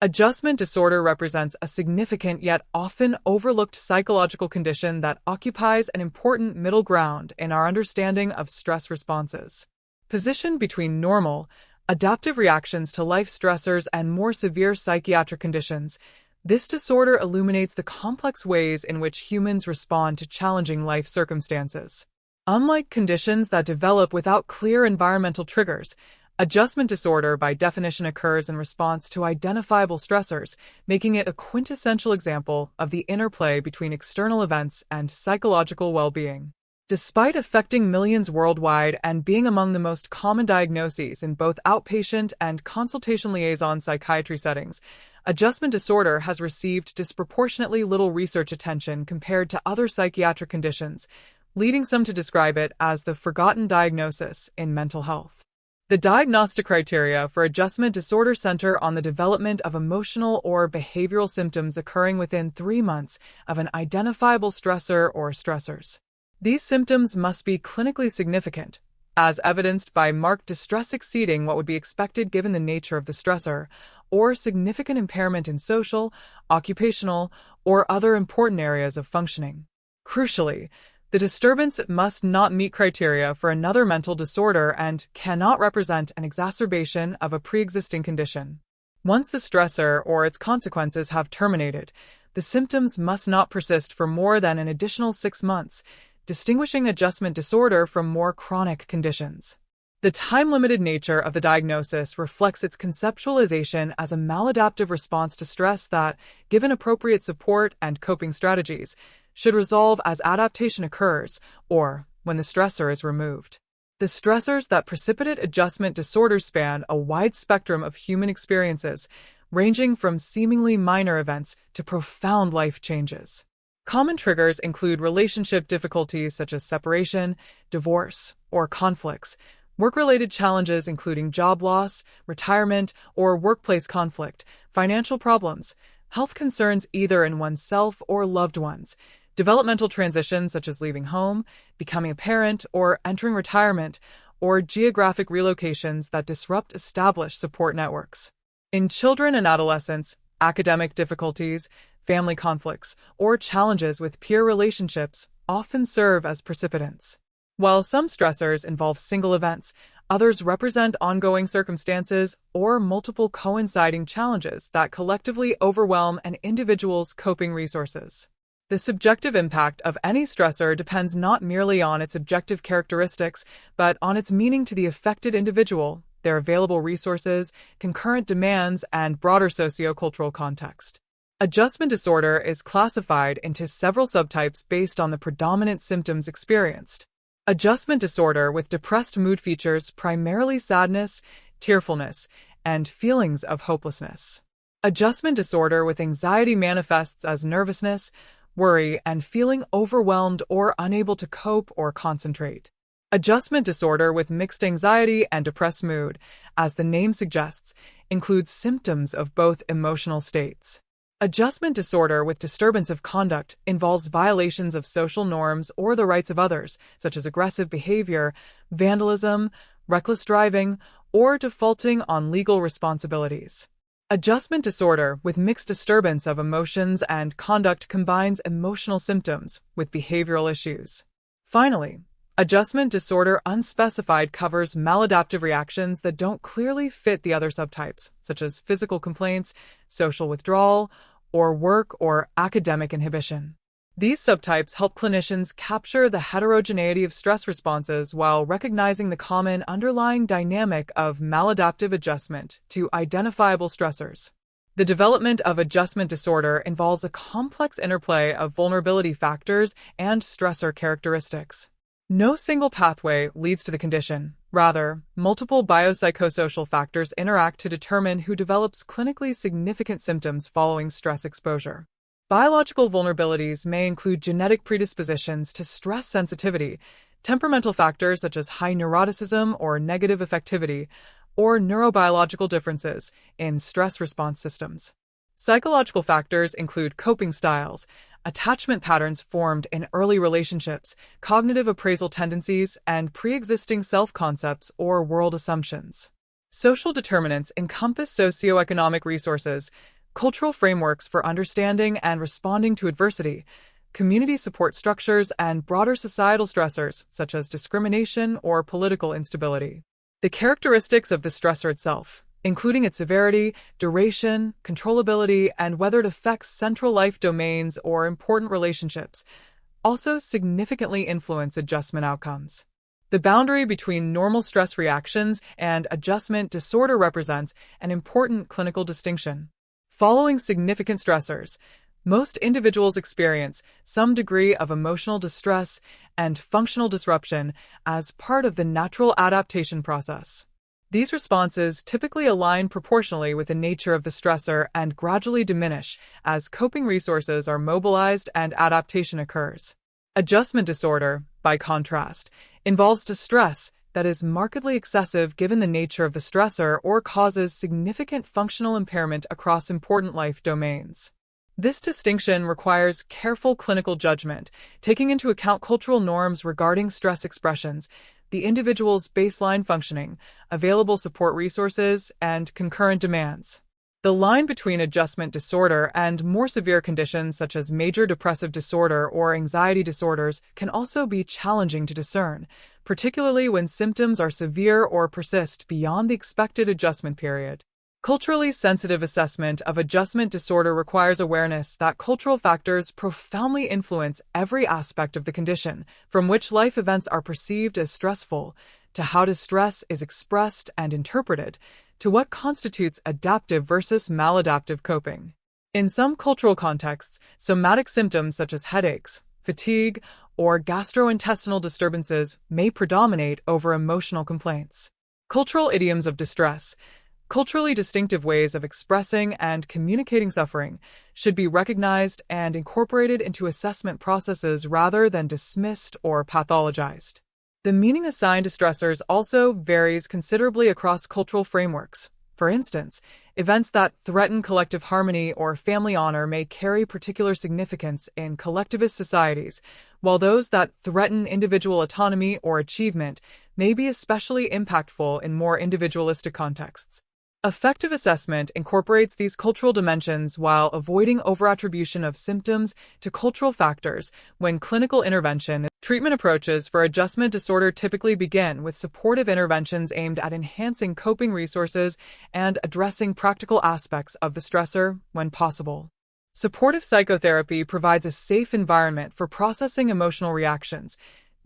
Adjustment disorder represents a significant yet often overlooked psychological condition that occupies an important middle ground in our understanding of stress responses. Positioned between normal, adaptive reactions to life stressors and more severe psychiatric conditions, this disorder illuminates the complex ways in which humans respond to challenging life circumstances. Unlike conditions that develop without clear environmental triggers, adjustment disorder by definition occurs in response to identifiable stressors, making it a quintessential example of the interplay between external events and psychological well-being. Despite affecting millions worldwide and being among the most common diagnoses in both outpatient and consultation liaison psychiatry settings, adjustment disorder has received disproportionately little research attention compared to other psychiatric conditions, leading some to describe it as the forgotten diagnosis in mental health. The diagnostic criteria for adjustment disorder center on the development of emotional or behavioral symptoms occurring within 3 months of an identifiable stressor or stressors. These symptoms must be clinically significant, as evidenced by marked distress exceeding what would be expected given the nature of the stressor, or significant impairment in social, occupational, or other important areas of functioning. Crucially, the disturbance must not meet criteria for another mental disorder and cannot represent an exacerbation of a pre-existing condition. Once the stressor or its consequences have terminated, the symptoms must not persist for more than an additional 6 months, distinguishing adjustment disorder from more chronic conditions. The time-limited nature of the diagnosis reflects its conceptualization as a maladaptive response to stress that, given appropriate support and coping strategies, should resolve as adaptation occurs or when the stressor is removed. The stressors that precipitate adjustment disorders span a wide spectrum of human experiences, ranging from seemingly minor events to profound life changes. Common triggers include relationship difficulties such as separation, divorce, or conflicts, work-related challenges including job loss, retirement, or workplace conflict, financial problems, health concerns either in oneself or loved ones, developmental transitions such as leaving home, becoming a parent, or entering retirement, or geographic relocations that disrupt established support networks. In children and adolescents, academic difficulties, family conflicts, or challenges with peer relationships often serve as precipitants. While some stressors involve single events, others represent ongoing circumstances or multiple coinciding challenges that collectively overwhelm an individual's coping resources. The subjective impact of any stressor depends not merely on its objective characteristics, but on its meaning to the affected individual, their available resources, concurrent demands, and broader sociocultural context. Adjustment disorder is classified into several subtypes based on the predominant symptoms experienced. Adjustment disorder with depressed mood features primarily sadness, tearfulness, and feelings of hopelessness. Adjustment disorder with anxiety manifests as nervousness, worry, and feeling overwhelmed or unable to cope or concentrate. Adjustment disorder with mixed anxiety and depressed mood, as the name suggests, includes symptoms of both emotional states. Adjustment disorder with disturbance of conduct involves violations of social norms or the rights of others, such as aggressive behavior, vandalism, reckless driving, or defaulting on legal responsibilities. Adjustment disorder with mixed disturbance of emotions and conduct combines emotional symptoms with behavioral issues. Finally, adjustment disorder unspecified covers maladaptive reactions that don't clearly fit the other subtypes, such as physical complaints, social withdrawal, or work or academic inhibition. These subtypes help clinicians capture the heterogeneity of stress responses while recognizing the common underlying dynamic of maladaptive adjustment to identifiable stressors. The development of adjustment disorder involves a complex interplay of vulnerability factors and stressor characteristics. No single pathway leads to the condition. Rather, multiple biopsychosocial factors interact to determine who develops clinically significant symptoms following stress exposure. Biological vulnerabilities may include genetic predispositions to stress sensitivity, temperamental factors such as high neuroticism or negative affectivity, or neurobiological differences in stress response systems. Psychological factors include coping styles, attachment patterns formed in early relationships, cognitive appraisal tendencies, and pre-existing self-concepts or world assumptions. Social determinants encompass socioeconomic resources, cultural frameworks for understanding and responding to adversity, community support structures, and broader societal stressors such as discrimination or political instability. The characteristics of the stressor itself, including its severity, duration, controllability, and whether it affects central life domains or important relationships, also significantly influence adjustment outcomes. The boundary between normal stress reactions and adjustment disorder represents an important clinical distinction. Following significant stressors, most individuals experience some degree of emotional distress and functional disruption as part of the natural adaptation process. These responses typically align proportionally with the nature of the stressor and gradually diminish as coping resources are mobilized and adaptation occurs. Adjustment disorder, by contrast, involves distress that is markedly excessive given the nature of the stressor or causes significant functional impairment across important life domains. This distinction requires careful clinical judgment, taking into account cultural norms regarding stress expressions, the individual's baseline functioning, available support resources, and concurrent demands. The line between adjustment disorder and more severe conditions such as major depressive disorder or anxiety disorders can also be challenging to discern, particularly when symptoms are severe or persist beyond the expected adjustment period. Culturally sensitive assessment of adjustment disorder requires awareness that cultural factors profoundly influence every aspect of the condition, from which life events are perceived as stressful, to how distress is expressed and interpreted, to what constitutes adaptive versus maladaptive coping. In some cultural contexts, somatic symptoms such as headaches, fatigue, or gastrointestinal disturbances may predominate over emotional complaints. Cultural idioms of distress, culturally distinctive ways of expressing and communicating suffering, should be recognized and incorporated into assessment processes rather than dismissed or pathologized. The meaning assigned to stressors also varies considerably across cultural frameworks. For instance, events that threaten collective harmony or family honor may carry particular significance in collectivist societies, while those that threaten individual autonomy or achievement may be especially impactful in more individualistic contexts. Effective assessment incorporates these cultural dimensions while avoiding overattribution of symptoms to cultural factors. When clinical intervention, treatment approaches for adjustment disorder typically begin with supportive interventions aimed at enhancing coping resources and addressing practical aspects of the stressor when possible. Supportive psychotherapy provides a safe environment for processing emotional reactions,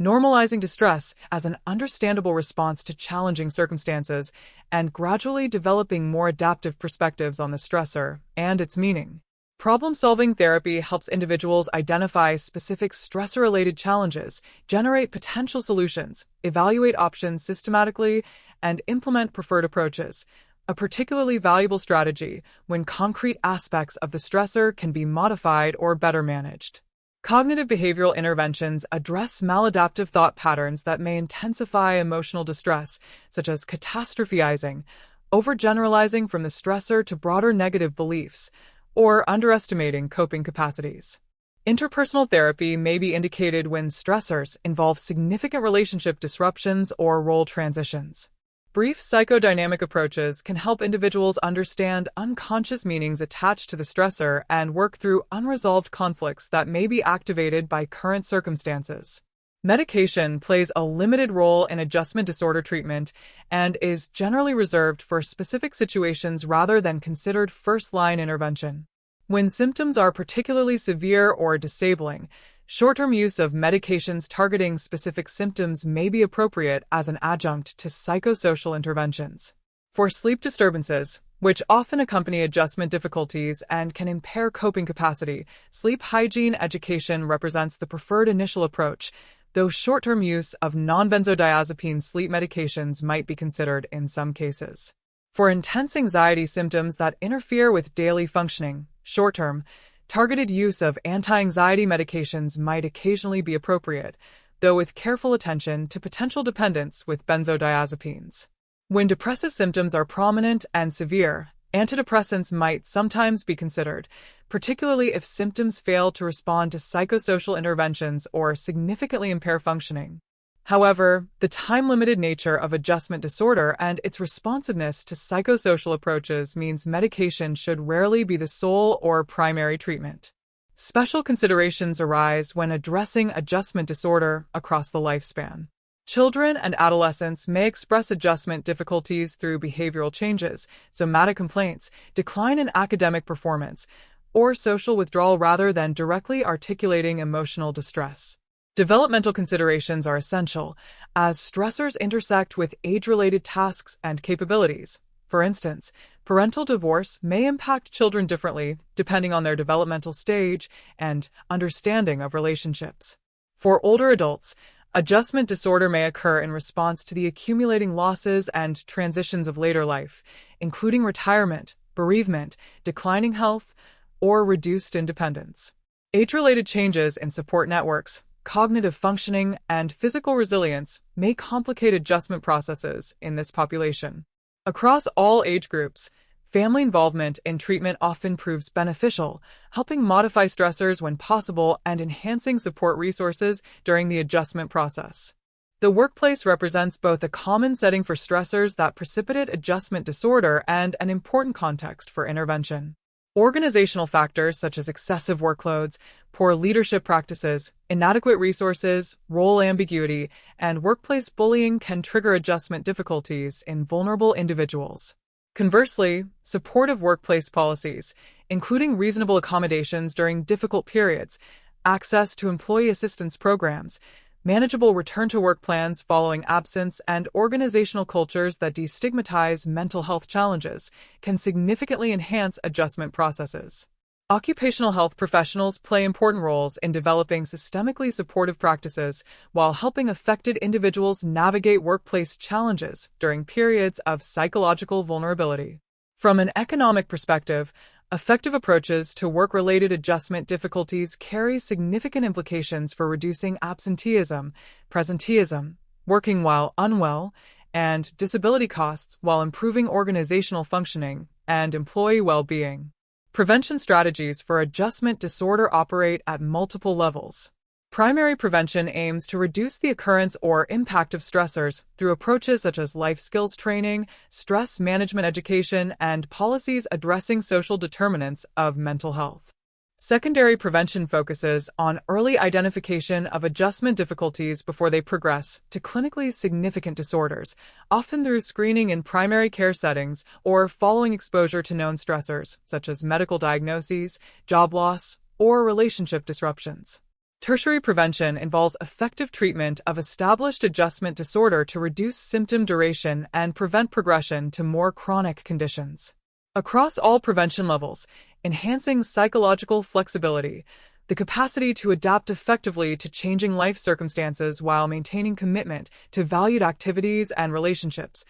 normalizing distress as an understandable response to challenging circumstances, and gradually developing more adaptive perspectives on the stressor and its meaning. Problem-solving therapy helps individuals identify specific stressor-related challenges, generate potential solutions, evaluate options systematically, and implement preferred approaches, a particularly valuable strategy when concrete aspects of the stressor can be modified or better managed. Cognitive behavioral interventions address maladaptive thought patterns that may intensify emotional distress, such as catastrophizing, overgeneralizing from the stressor to broader negative beliefs, or underestimating coping capacities. Interpersonal therapy may be indicated when stressors involve significant relationship disruptions or role transitions. Brief psychodynamic approaches can help individuals understand unconscious meanings attached to the stressor and work through unresolved conflicts that may be activated by current circumstances. Medication plays a limited role in adjustment disorder treatment and is generally reserved for specific situations rather than considered first-line intervention. When symptoms are particularly severe or disabling, short-term use of medications targeting specific symptoms may be appropriate as an adjunct to psychosocial interventions. For sleep disturbances, which often accompany adjustment difficulties and can impair coping capacity, sleep hygiene education represents the preferred initial approach, though short-term use of non-benzodiazepine sleep medications might be considered in some cases. For intense anxiety symptoms that interfere with daily functioning, short-term, targeted use of anti-anxiety medications might occasionally be appropriate, though with careful attention to potential dependence with benzodiazepines. When depressive symptoms are prominent and severe, antidepressants might sometimes be considered, particularly if symptoms fail to respond to psychosocial interventions or significantly impair functioning. However, the time-limited nature of adjustment disorder and its responsiveness to psychosocial approaches means medication should rarely be the sole or primary treatment. Special considerations arise when addressing adjustment disorder across the lifespan. Children and adolescents may express adjustment difficulties through behavioral changes, somatic complaints, decline in academic performance, or social withdrawal rather than directly articulating emotional distress. Developmental considerations are essential, as stressors intersect with age-related tasks and capabilities. For instance, parental divorce may impact children differently depending on their developmental stage and understanding of relationships. For older adults, adjustment disorder may occur in response to the accumulating losses and transitions of later life, including retirement, bereavement, declining health, or reduced independence. Age-related changes in support networks, cognitive functioning, and physical resilience may complicate adjustment processes in this population. Across all age groups, family involvement in treatment often proves beneficial, helping modify stressors when possible and enhancing support resources during the adjustment process. The workplace represents both a common setting for stressors that precipitate adjustment disorder and an important context for intervention. Organizational factors such as excessive workloads, poor leadership practices, inadequate resources, role ambiguity, and workplace bullying can trigger adjustment difficulties in vulnerable individuals. Conversely, supportive workplace policies, including reasonable accommodations during difficult periods, access to employee assistance programs, manageable return-to-work plans following absence, and organizational cultures that destigmatize mental health challenges can significantly enhance adjustment processes. Occupational health professionals play important roles in developing systemically supportive practices while helping affected individuals navigate workplace challenges during periods of psychological vulnerability. From an economic perspective, effective approaches to work-related adjustment difficulties carry significant implications for reducing absenteeism, presenteeism, working while unwell, and disability costs while improving organizational functioning and employee well-being. Prevention strategies for adjustment disorder operate at multiple levels. Primary prevention aims to reduce the occurrence or impact of stressors through approaches such as life skills training, stress management education, and policies addressing social determinants of mental health. Secondary prevention focuses on early identification of adjustment difficulties before they progress to clinically significant disorders, often through screening in primary care settings or following exposure to known stressors, such as medical diagnoses, job loss, or relationship disruptions. Tertiary prevention involves effective treatment of established adjustment disorder to reduce symptom duration and prevent progression to more chronic conditions. Across all prevention levels, enhancing psychological flexibility, the capacity to adapt effectively to changing life circumstances while maintaining commitment to valued activities and relationships,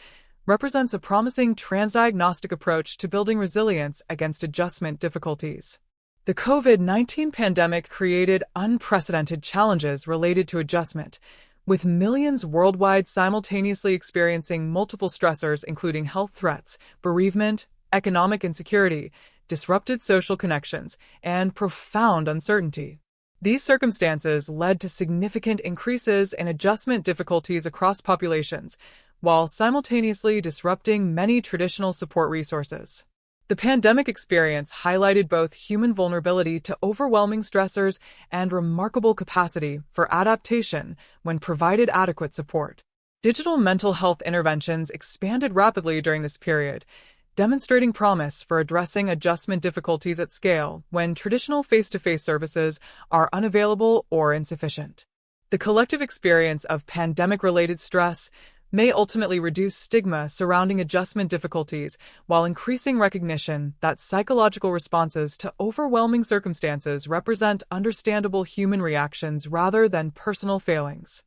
represents a promising transdiagnostic approach to building resilience against adjustment difficulties. The COVID-19 pandemic created unprecedented challenges related to adjustment, with millions worldwide simultaneously experiencing multiple stressors including health threats, bereavement, economic insecurity, disrupted social connections, and profound uncertainty. These circumstances led to significant increases in adjustment difficulties across populations, while simultaneously disrupting many traditional support resources. The pandemic experience highlighted both human vulnerability to overwhelming stressors and remarkable capacity for adaptation when provided adequate support. Digital mental health interventions expanded rapidly during this period, demonstrating promise for addressing adjustment difficulties at scale when traditional face-to-face services are unavailable or insufficient. The collective experience of pandemic-related stress may ultimately reduce stigma surrounding adjustment difficulties while increasing recognition that psychological responses to overwhelming circumstances represent understandable human reactions rather than personal failings.